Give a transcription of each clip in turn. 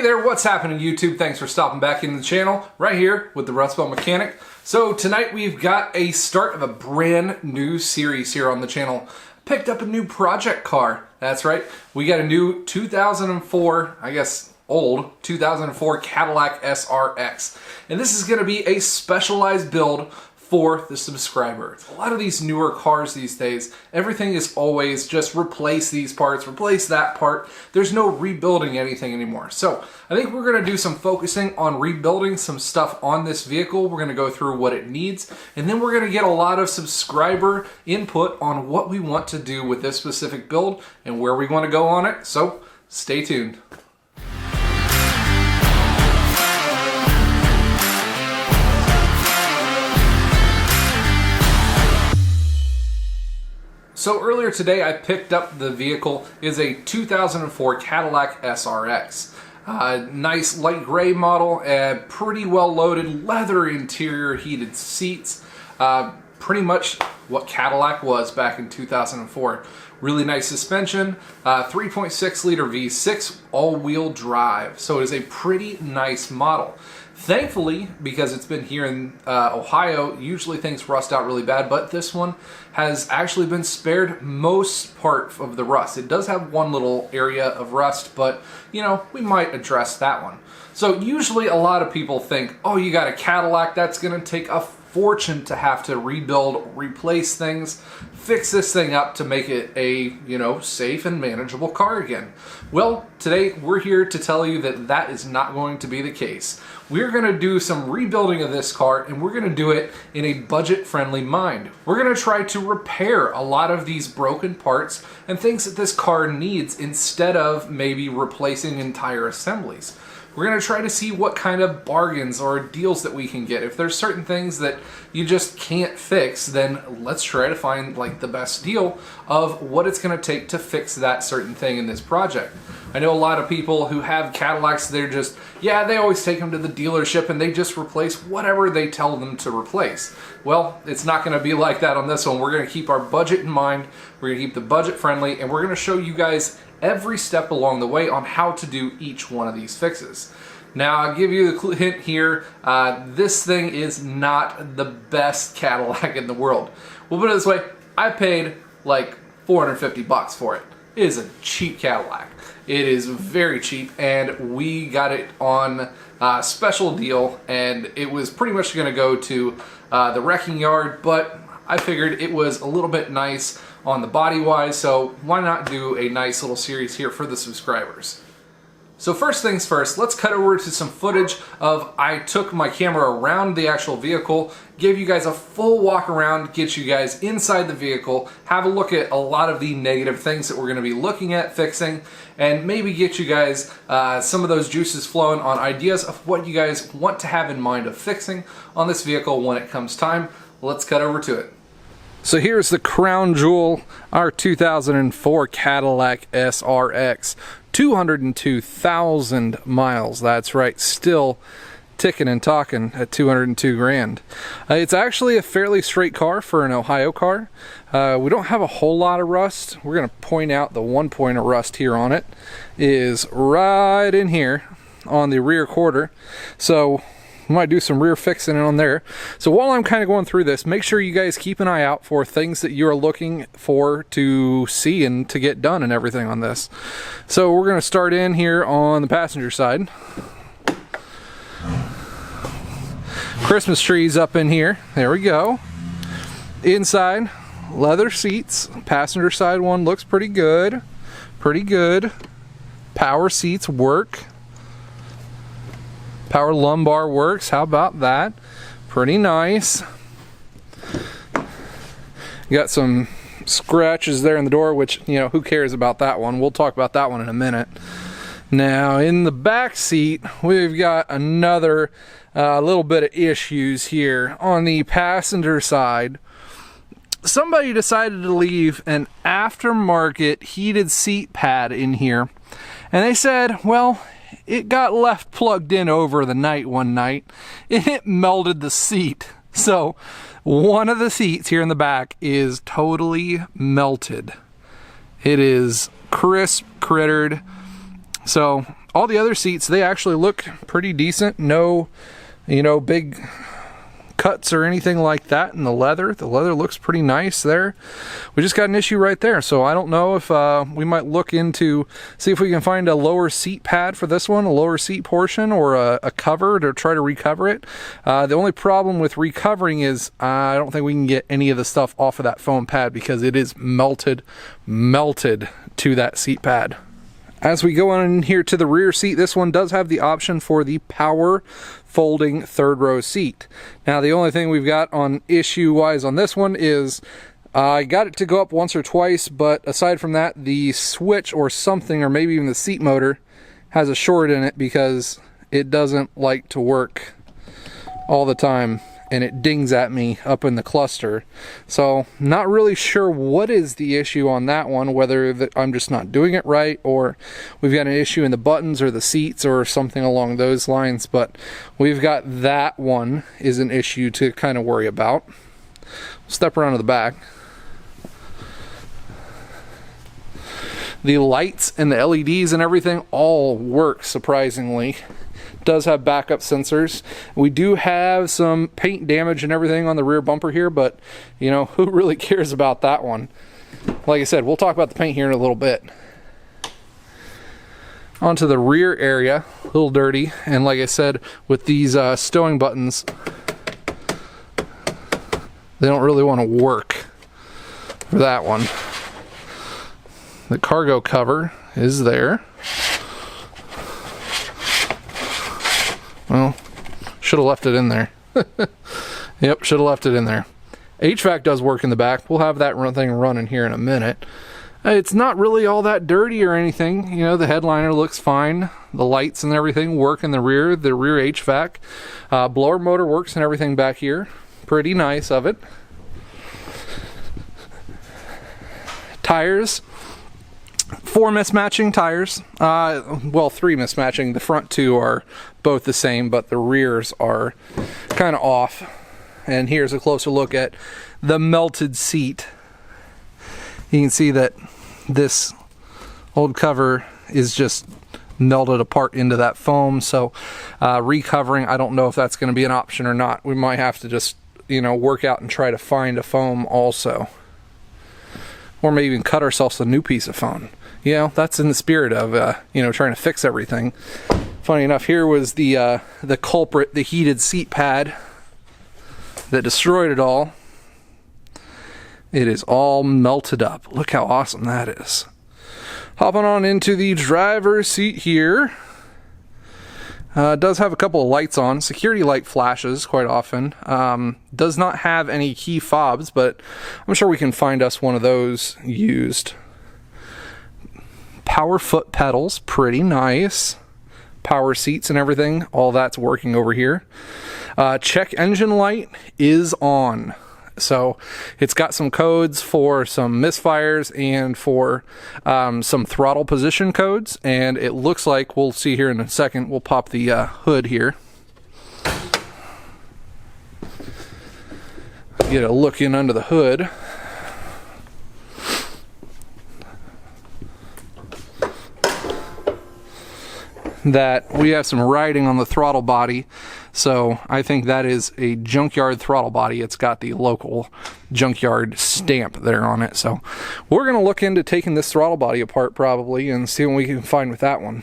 there, what's happening YouTube? Thanks for stopping back in the channel, right here with the Rust Belt Mechanic. So tonight we've got a start of a brand new series here on the channel. Picked up a new project car, that's right. We got a new 2004, I guess old, 2004 Cadillac SRX. And this is gonna be a specialized build for the subscriber. A lot of these newer cars these days, everything is always just replace these parts, replace that part. There's no rebuilding anything anymore. So I think we're gonna do some focusing on rebuilding some stuff on this vehicle. We're gonna go through what it needs, and then we're gonna get a lot of subscriber input on what we want to do with this specific build and where we wanna go on it. So stay tuned. So earlier today I picked up the vehicle. It is a 2004 Cadillac SRX. Nice light gray model, pretty well loaded, leather interior, heated seats. Pretty much what Cadillac was back in 2004. Really nice suspension, 3.6 liter V6 all-wheel drive. So it is a pretty nice model. Thankfully, because it's been here in Ohio, usually things rust out really bad, but this one has actually been spared most part of the rust. It does have one little area of rust, but you know, we might address that one. So usually a lot of people think, oh, you got a Cadillac, that's gonna take a fortune to have to rebuild, replace things, fix this thing up to make it a, you know, safe and manageable car again. Well, today we're here to tell you that that is not going to be the case. We're going to do some rebuilding of this car, and we're going to do it in a budget-friendly mind. We're going to try to repair a lot of these broken parts and things that this car needs instead of maybe replacing entire assemblies. We're going to try to see what kind of bargains or deals that we can get. If there's certain things that you just can't fix, then let's try to find like the best deal of what it's going to take to fix that certain thing in this project. I know a lot of people who have Cadillacs, they're just, yeah, they always take them to the dealership and they just replace whatever they tell them to replace. Well, it's not going to be like that on this one. We're going to keep our budget in mind. We're going to keep the budget friendly, and we're going to show you guys every step along the way on how to do each one of these fixes. Now, I'll give you the hint here. This thing is not the best Cadillac in the world. We'll put it this way, I paid like 450 bucks for it. It is a cheap Cadillac. It is very cheap, and we got it on a special deal, and it was pretty much gonna go to the wrecking yard, but I figured it was a little bit nice on the body wise, so why not do a nice little series here for the subscribers. So first things first, let's cut over to some footage of I took my camera around the actual vehicle, gave you guys a full walk around, get you guys inside the vehicle, have a look at a lot of the negative things that we're going to be looking at fixing, and maybe get you guys some of those juices flowing on ideas of what you guys want to have in mind of fixing on this vehicle when it comes time. Let's cut over to it. So here's the crown jewel, our 2004 Cadillac SRX. 202,000 miles, that's right, still ticking and talking at 202 grand. It's actually a fairly straight car for an Ohio car. We don't have a whole lot of rust. We're going to point out the one point of rust here on it is right in here on the rear quarter. So we might do some rear fixing on there. So while I'm kind of going through this, make sure you guys keep an eye out for things that you're looking for to see and to get done and everything on this. So we're going to start in here on the passenger side. Christmas trees up in here. There we go. Inside, leather seats. Passenger side one looks pretty good. Pretty good. Power seats work. Power lumbar works, how about that? Pretty nice. Got some scratches there in the door, which, you know, who cares about that one? We'll talk about that one in a minute. Now, in the back seat, we've got another little bit of issues here. On the passenger side, somebody decided to leave an aftermarket heated seat pad in here, and they said, well, it got left plugged in over the night one night, and it melted the seat. So one of the seats here in the back is totally melted. It is crisp, crittered. So All the other seats, they actually look pretty decent. No, you know, big cuts or anything like that in the leather. The leather looks pretty nice there. We just got an issue right there, so I don't know if we might look into, see if we can find a lower seat pad for this one, a lower seat portion, or a cover to try to recover it. The only problem with recovering is I don't think we can get any of the stuff off of that foam pad because it is melted to that seat pad. As we go on in here to the rear seat, this one does have the option for the power folding third row seat. Now the only thing we've got on issue wise on this one is I got it to go up once or twice, but aside from that, the switch or something, or maybe even the seat motor, has a short in it because it doesn't like to work all the time, and it dings at me up in the cluster. So not really sure what is the issue on that one, whether I'm just not doing it right, or we've got an issue in the buttons or the seats or something along those lines. But we've got that one is an issue to kind of worry about. Step around to the back. The lights and the LEDs and everything all work surprisingly. Does have backup sensors. We do have some paint damage and everything on the rear bumper here, but you know, who really cares about that one? Like I said, we'll talk about the paint here in a little bit. Onto the rear area, a little dirty, and like I said, with these stowing buttons, they don't really want to work for that one. The cargo cover is there. Well, should have left it in there. Yep, should have left it in there. HVAC does work in the back. We'll have that thing running here in a minute. It's not really all that dirty or anything. You know, the headliner looks fine. The lights and everything work in the rear HVAC. Blower motor works and everything back here. Pretty nice of it. Tires. 4 mismatching tires. Well, 3 mismatching. The front 2 are both the same, but the rears are kind of off. And here's a closer look at the melted seat. You can see that this old cover is just melted apart into that foam. So recovering, I don't know if that's going to be an option or not. We might have to just, you know, work out and try to find a foam also. Or maybe even cut ourselves a new piece of foam. You know, that's in the spirit of, you know, trying to fix everything. Funny enough, here was the culprit, the heated seat pad that destroyed it all. It is all melted up. Look how awesome that is. Hopping on into the driver's seat here. It does have a couple of lights on. Security light flashes quite often. Does not have any key fobs, but I'm sure we can find us one of those used. Power foot pedals, pretty nice. Power seats and everything, all that's working over here. Check engine light is on. So it's got some codes for some misfires and for some throttle position codes, and it looks like, we'll see here in a second, we'll pop the hood here. Get a look in under the hood. That we have some writing on the throttle body, so I think that is a junkyard throttle body. It's got the local junkyard stamp there on it, so we're going to look into taking this throttle body apart probably and see what we can find with that one.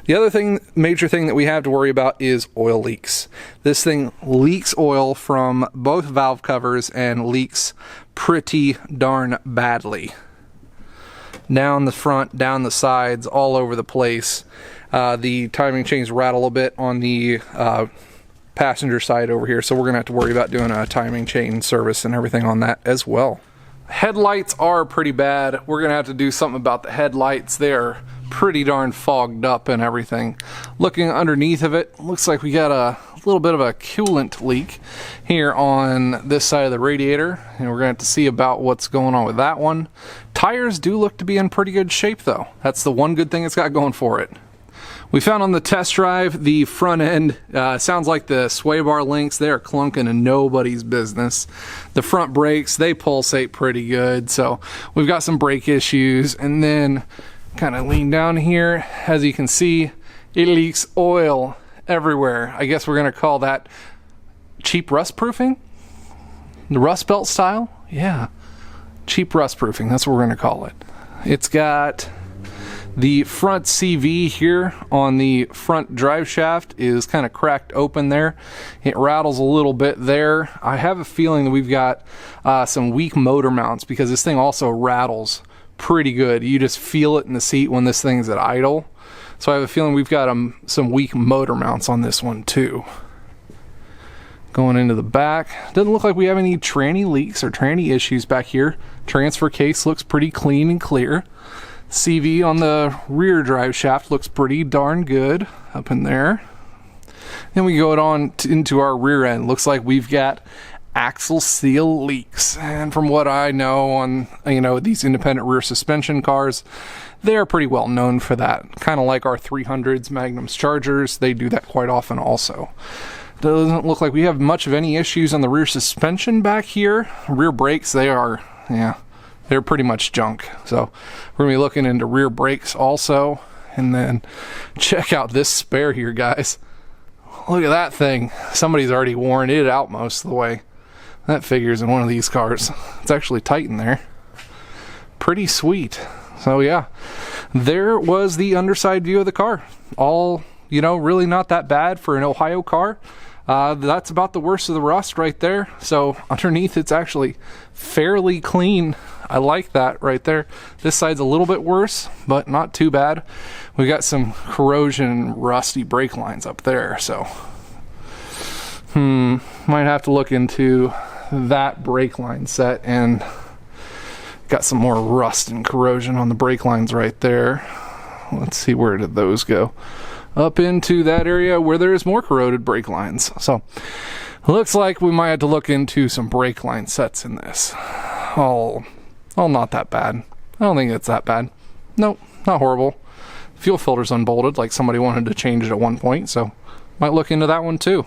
The other thing, major thing that we have to worry about is oil leaks. This thing leaks oil from both valve covers and leaks pretty darn badly. Down the front, down the sides, all over the place. The timing chains rattle a bit on the passenger side over here, so we're going to have to worry about doing a timing chain service and everything on that as well. Headlights are pretty bad. We're going to have to do something about the headlights. They're pretty darn fogged up and everything. Looking underneath of it, looks like we got a little bit of a coolant leak here on this side of the radiator, and we're going to have to see about what's going on with that one. Tires do look to be in pretty good shape though. That's the one good thing it's got going for it. We found on the test drive the front end, sounds like the sway bar links, they're clunking and nobody's business. The front brakes, they pulsate pretty good, so we've got some brake issues. And then kind of lean down here, as you can see, It leaks oil everywhere. I guess we're gonna call that cheap rust proofing? The rust belt style? Yeah. Cheap rust proofing, that's what we're gonna call it. It's got the front CV here on the front drive shaft is kind of cracked open there. It rattles a little bit there. I have a feeling that we've got some weak motor mounts because this thing also rattles pretty good. You just feel it in the seat when this thing's at idle. So I have a feeling we've got some weak motor mounts on this one too. Going into the back, doesn't look like we have any tranny leaks or tranny issues back here. Transfer case looks pretty clean and clear. CV on the rear drive shaft looks pretty darn good up in there. Then we go on into our rear end. Looks like we've got axle seal leaks, and from what I know on these independent rear suspension cars, they're pretty well known for that. Kind of like our 300s, Magnums, Chargers, they do that quite often also. Doesn't look like we have much of any issues on the rear suspension back here. Rear brakes, they're pretty much junk. So we're gonna be looking into rear brakes also. And then check out this spare here, guys. Look at that thing. Somebody's already worn it out most of the way. That figures in one of these cars. It's actually tight in there. Pretty sweet. So yeah, there was the underside view of the car. All, really not that bad for an Ohio car. That's about the worst of the rust right there. So underneath it's actually fairly clean. I like that right there. This side's a little bit worse, but not too bad. We got some corrosion rusty brake lines up there, so might have to look into that brake line set, and got some more rust and corrosion on the brake lines right there. Let's see, where did those go? Up into that area where there's more corroded brake lines. So looks like we might have to look into some brake line sets in this. Oh, not that bad. I don't think it's that bad. Nope, not horrible. Fuel filter's unbolted, like somebody wanted to change it at one point, so might look into that one too.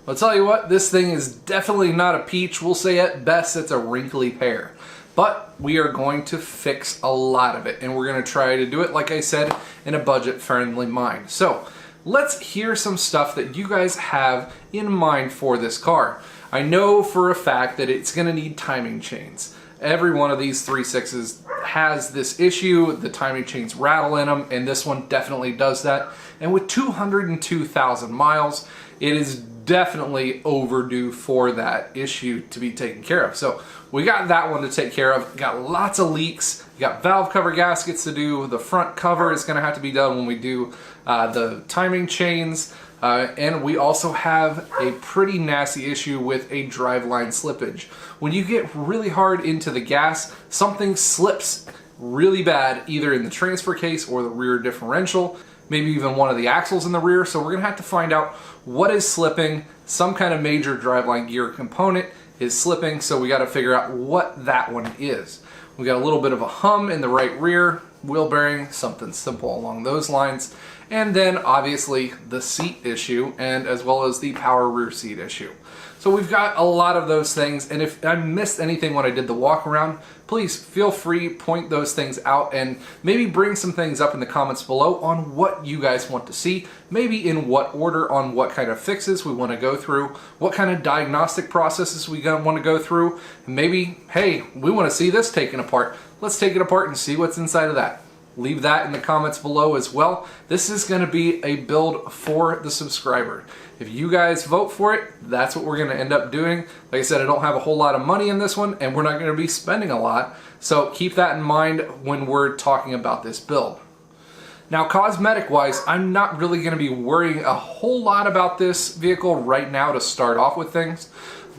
I'll tell you what, this thing is definitely not a peach. We'll say at best it's a wrinkly pear. But we are going to fix a lot of it, and we're going to try to do it, like I said, in a budget-friendly mind. So let's hear some stuff that you guys have in mind for this car. I know for a fact that it's going to need timing chains. Every one of these 3.6s has this issue. The timing chains rattle in them, and this one definitely does that. And with 202,000 miles, it is definitely overdue for that issue to be taken care of. So we got that one to take care of. Got lots of leaks. Got valve cover gaskets to do. The front cover is going to have to be done when we do the timing chains. And we also have a pretty nasty issue with a driveline slippage. When you get really hard into the gas, something slips really bad, either in the transfer case or the rear differential, maybe even one of the axles in the rear. So we're gonna have to find out what is slipping. Some kind of major driveline gear component is slipping, so we gotta figure out what that one is. We got a little bit of a hum in the right rear, wheel bearing, something simple along those lines. And then obviously the seat issue, and as well as the power rear seat issue. So we've got a lot of those things, and if I missed anything when I did the walk around, please feel free, point those things out, and maybe bring some things up in the comments below on what you guys want to see, maybe in what order, on what kind of fixes we want to go through, what kind of diagnostic processes we want to go through, and maybe, hey, we want to see this taken apart. Let's take it apart and see what's inside of that. Leave that in the comments below as well. This is going to be a build for the subscriber. If you guys vote for it, that's what we're going to end up doing. Like I said, I don't have a whole lot of money in this one, and we're not going to be spending a lot. So keep that in mind when we're talking about this build. Now, cosmetic-wise, I'm not really going to be worrying a whole lot about this vehicle right now to start off with things.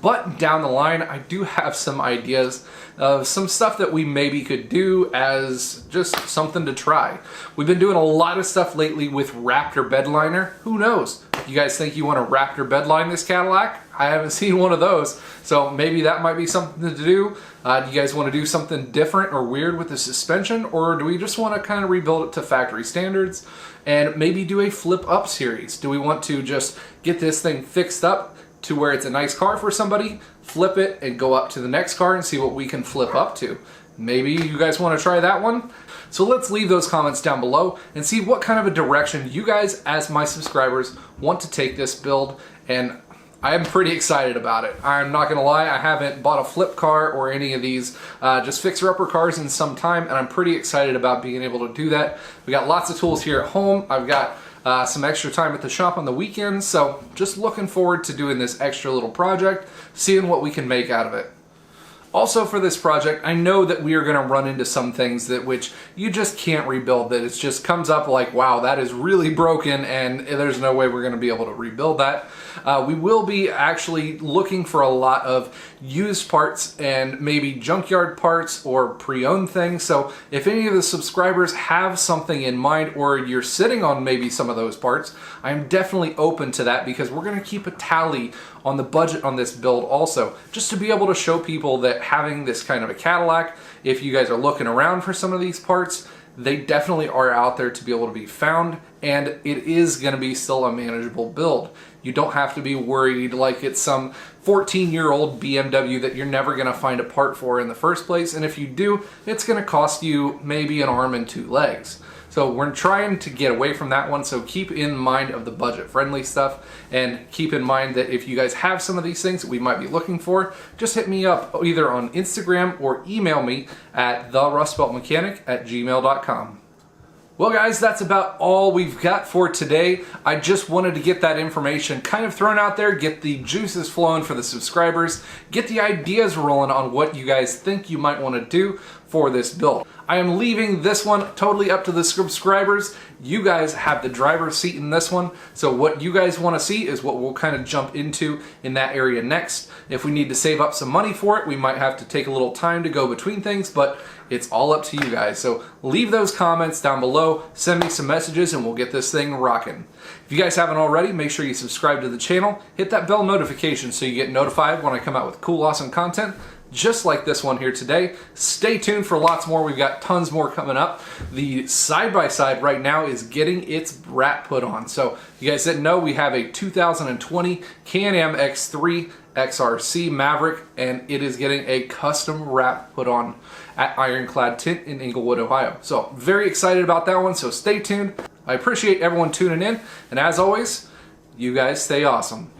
But down the line, I do have some ideas of some stuff that we maybe could do as just something to try. We've been doing a lot of stuff lately with Raptor bedliner. Who knows? You guys think you want to Raptor bedline this Cadillac? I haven't seen one of those, so maybe that might be something to do. Do you guys want to do something different or weird with the suspension, or do we just want to kind of rebuild it to factory standards and maybe do a flip up series? Do we want to just get this thing fixed up to where it's a nice car for somebody, flip it, and go up to the next car and see what we can flip up to? Maybe you guys want to try that one? So let's leave those comments down below and see what kind of a direction you guys as my subscribers want to take this build, and I am pretty excited about it. I'm not gonna lie, I haven't bought a flip car or any of these just fixer-upper cars in some time, and I'm pretty excited about being able to do that. We got lots of tools here at home. I've got some extra time at the shop on the weekends, so just looking forward to doing this extra little project, seeing what we can make out of it. Also for this project, I know that we are going to run into some things that which you just can't rebuild, that it just comes up like, wow, that is really broken and there's no way we're going to be able to rebuild that. We will be actually looking for a lot of used parts and maybe junkyard parts or pre-owned things. So if any of the subscribers have something in mind, or you're sitting on maybe some of those parts, I'm definitely open to that, because we're going to keep a tally on the budget on this build also, just to be able to show people that having this kind of a Cadillac, if you guys are looking around for some of these parts, they definitely are out there to be able to be found, and it is going to be still a manageable build. You don't have to be worried like it's some 14-year-old BMW that you're never going to find a part for in the first place, and if you do, it's going to cost you maybe an arm and 2 legs. So we're trying to get away from that one, so keep in mind of the budget-friendly stuff, and keep in mind that if you guys have some of these things that we might be looking for, just hit me up either on Instagram or email me at therustbeltmechanic@gmail.com. Well guys, that's about all we've got for today. I just wanted to get that information kind of thrown out there, get the juices flowing for the subscribers, get the ideas rolling on what you guys think you might want to do for this build. I am leaving this one totally up to the subscribers. You guys have the driver's seat in this one, so what you guys want to see is what we'll kind of jump into in that area next. If we need to save up some money for it, we might have to take a little time to go between things, but it's all up to you guys. So leave those comments down below, send me some messages, and we'll get this thing rocking. If you guys haven't already, make sure you subscribe to the channel, hit that bell notification so you get notified when I come out with cool, awesome content just like this one here today. Stay tuned for lots more. We've got tons more coming up. The side-by-side right now is getting its wrap put on. So you guys didn't know, we have a 2020 Can-Am X3 XRC Maverick, and it is getting a custom wrap put on at Ironclad Tint in Englewood, Ohio. So very excited about that one, so stay tuned. I appreciate everyone tuning in, and as always, you guys stay awesome.